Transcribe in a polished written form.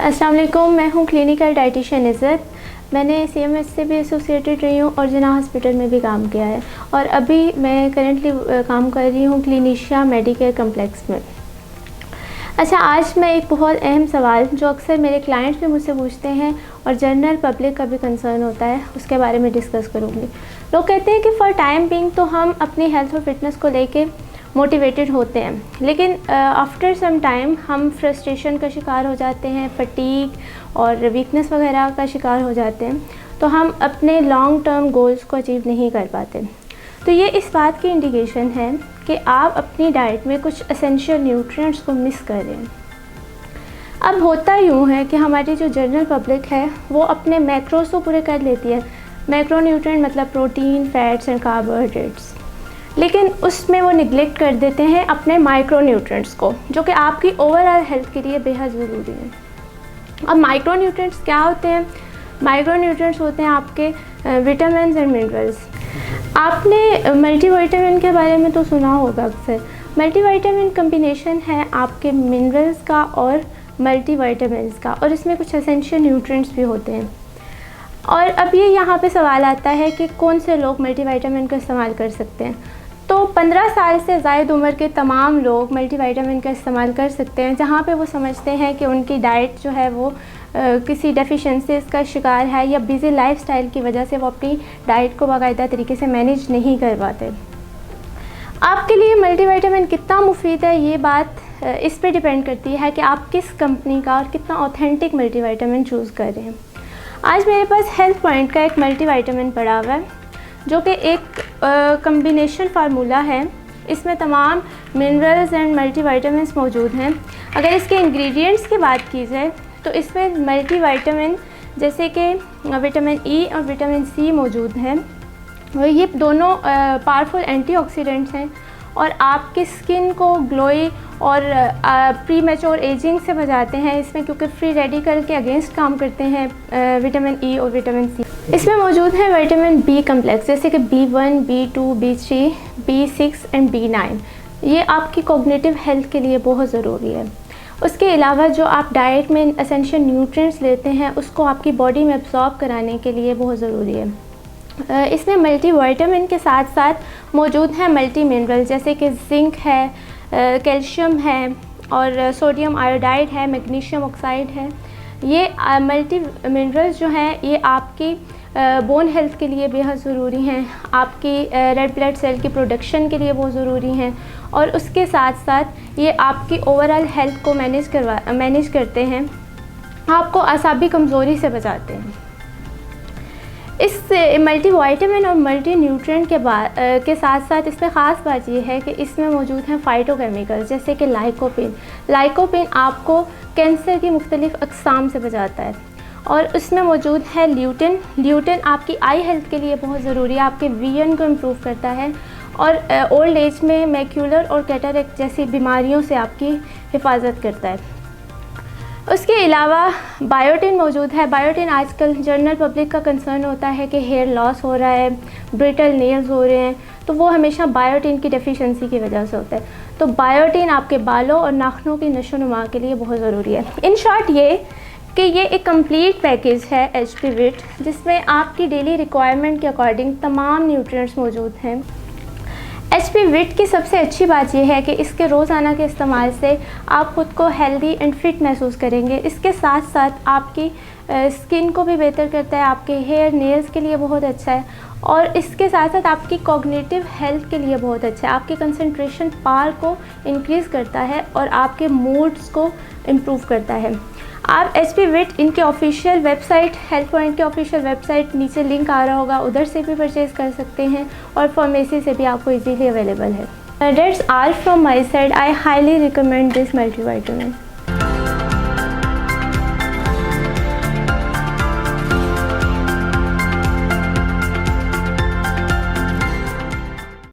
अस्सलाम वालेकुम, मैं हूँ क्लिनिकल डाइटिशियन इज़्ज़त। मैंने CMS से भी एसोसिएटेड रही हूँ और जिन्ना हॉस्पिटल में भी काम किया है और अभी मैं करंटली काम कर रही हूँ क्लिनिशिया मेडिकेयर कम्प्लेक्स में। अच्छा, आज मैं एक बहुत अहम सवाल जो अक्सर मेरे क्लाइंट्स भी मुझसे पूछते हैं और जनरल पब्लिक का भी कंसर्न होता है, उसके बारे में डिस्कस करूँगी। लोग कहते हैं कि फ़ॉर टाइम बिंग तो हम अपनी हेल्थ और फिटनेस को लेके मोटिवेटेड होते हैं, लेकिन आफ्टर सम टाइम हम फ्रस्ट्रेशन का शिकार हो जाते हैं, फटीग और वीकनेस वगैरह का शिकार हो जाते हैं, तो हम अपने लॉन्ग टर्म गोल्स को अचीव नहीं कर पाते। तो ये इस बात की इंडिकेशन है कि आप अपनी डाइट में कुछ एसेंशियल न्यूट्रिएंट्स को मिस कर रहे हैं। अब होता यूँ है कि हमारी जो जनरल पब्लिक है वो अपने मैक्रोस तो पूरे कर लेती है। मैक्रो न्यूट्रिएंट मतलब प्रोटीन, फैट्स एंड कार्बोहाइड्रेट्स, लेकिन उसमें वो निगलेक्ट कर देते हैं अपने माइक्रो न्यूट्रिएंट्स को, जो कि आपकी ओवरऑल हेल्थ के लिए बेहद ज़रूरी है। अब माइक्रो न्यूट्रिएंट्स क्या होते हैं? माइक्रो न्यूट्रिएंट्स होते हैं आपके विटामिन एंड मिनरल्स। आपने मल्टीविटामिन के बारे में तो सुना होगा अक्सर। मल्टीविटामिन कम्बिनेशन है आपके मिनरल्स का और मल्टीविटामिन्स का, और इसमें कुछ एसेंशियल न्यूट्रिएंट्स भी होते हैं। और अब ये यहाँ पे सवाल आता है कि कौन से लोग मल्टीविटामिन का इस्तेमाल कर सकते हैं। तो 15 साल से ज़ायद उम्र के तमाम लोग मल्टीविटामिन का इस्तेमाल कर सकते हैं, जहाँ पे वो समझते हैं कि उनकी डाइट जो है वो किसी डेफिशिएंसीज़ का शिकार है या बिज़ी लाइफस्टाइल की वजह से वो अपनी डाइट को बाकायदा तरीके से मैनेज नहीं कर पाते। आपके लिए मल्टीविटामिन कितना मुफीद है, ये बात इस पे डिपेंड करती है कि आप किस कंपनी का और कितना ऑथेंटिक मल्टीविटामिन चूज़ कर रहे हैं। आज मेरे पास हेल्थ पॉइंट का एक मल्टीविटामिन पड़ा हुआ है, जो कि एक कम्बिनेशन फार्मूला है। इसमें तमाम मिनरल्स एंड मल्टीविटामिन्स मौजूद हैं। अगर इसके इंग्रेडिएंट्स की बात की जाए तो इसमें मल्टीविटामिन जैसे कि विटामिन ई और विटामिन सी मौजूद हैं, और ये दोनों पावरफुल एंटीऑक्सीडेंट्स हैं और आपकी स्किन को ग्लोई और प्री मैच्योर एजिंग से बचाते हैं इसमें, क्योंकि फ्री रेडिकल के अगेंस्ट काम करते हैं विटामिन ई और विटामिन सी। इसमें मौजूद है विटामिन बी कम्प्लेक्स जैसे कि B1, B2, B3, B6 and B9। ये आपकी कॉग्निटिव हेल्थ के लिए बहुत ज़रूरी है। उसके अलावा जो आप डाइट में एसेंशियल न्यूट्रिएंट्स लेते हैं उसको आपकी बॉडी में एब्जॉर्ब कराने के लिए बहुत ज़रूरी है। इसमें मल्टीविटामिन के साथ साथ मौजूद हैं मल्टी मिनरल जैसे कि जिंक है, कैल्शियम है और सोडियम आयोडाइड है, मैग्नीशियम ऑक्साइड है। ये मल्टी मिनरल्स जो हैं ये आपकी बोन हेल्थ के लिए बेहद ज़रूरी हैं, आपकी रेड ब्लड सेल की प्रोडक्शन के लिए बहुत ज़रूरी हैं, और उसके साथ साथ ये आपकी ओवरऑल हेल्थ को मैनेज करते हैं, आपको आसाबी कमज़ोरी से बचाते हैं। इस मल्टीविटामिन और मल्टी न्यूट्रिएंट के साथ साथ इसमें ख़ास बात यह है कि इसमें मौजूद हैं फ़ाइटोकेमिकल्स जैसे कि लाइकोपिन। लाइकोपिन आपको कैंसर की मुख्तलिफ़ अक़साम से बचाता है, और इसमें मौजूद है ल्यूटिन। ल्यूटिन आपकी आई हेल्थ के लिए बहुत ज़रूरी है, आपके विजन को इम्प्रूव करता है और ओल्ड एज में मैक्यूलर और कैटरेक्ट जैसी बीमारियों से आपकी हिफाजत करता है। उसके अलावा बायोटिन मौजूद है। बायोटिन आजकल जनरल पब्लिक का कंसर्न होता है कि हेयर लॉस हो रहा है, ब्रिटल नेल्स हो रहे हैं, तो वो हमेशा बायोटिन की डेफिशिएंसी की वजह से होता है। तो बायोटिन आपके बालों और नाखूनों की नशोनुमा के लिए बहुत ज़रूरी है। इन शॉर्ट ये कि ये एक कंप्लीट पैकेज है HP विट, जिसमें आपकी डेली रिक्वायरमेंट के अकॉर्डिंग तमाम न्यूट्रिएंट्स मौजूद हैं। HP विट की सबसे अच्छी बात यह है कि इसके रोज़ाना के इस्तेमाल से आप ख़ुद को हेल्दी एंड फिट महसूस करेंगे। इसके साथ साथ आपकी स्किन को भी बेहतर करता है, आपके हेयर नेल्स के लिए बहुत अच्छा है, और इसके साथ साथ आपकी कॉग्निटिव हेल्थ के लिए बहुत अच्छा है। आपकी कंसंट्रेशन पावर को इंक्रीज़ करता है और आपके मूड्स को इम्प्रूव करता है। आप HP विट इनके ऑफिशियल वेबसाइट, हेल्थ पॉइंट के ऑफिशियल वेबसाइट, नीचे लिंक आ रहा होगा, उधर से भी परचेज़ कर सकते हैं, और फार्मेसी से भी आपको इजीली अवेलेबल है। That's all from my side. I highly recommend this multivitamin.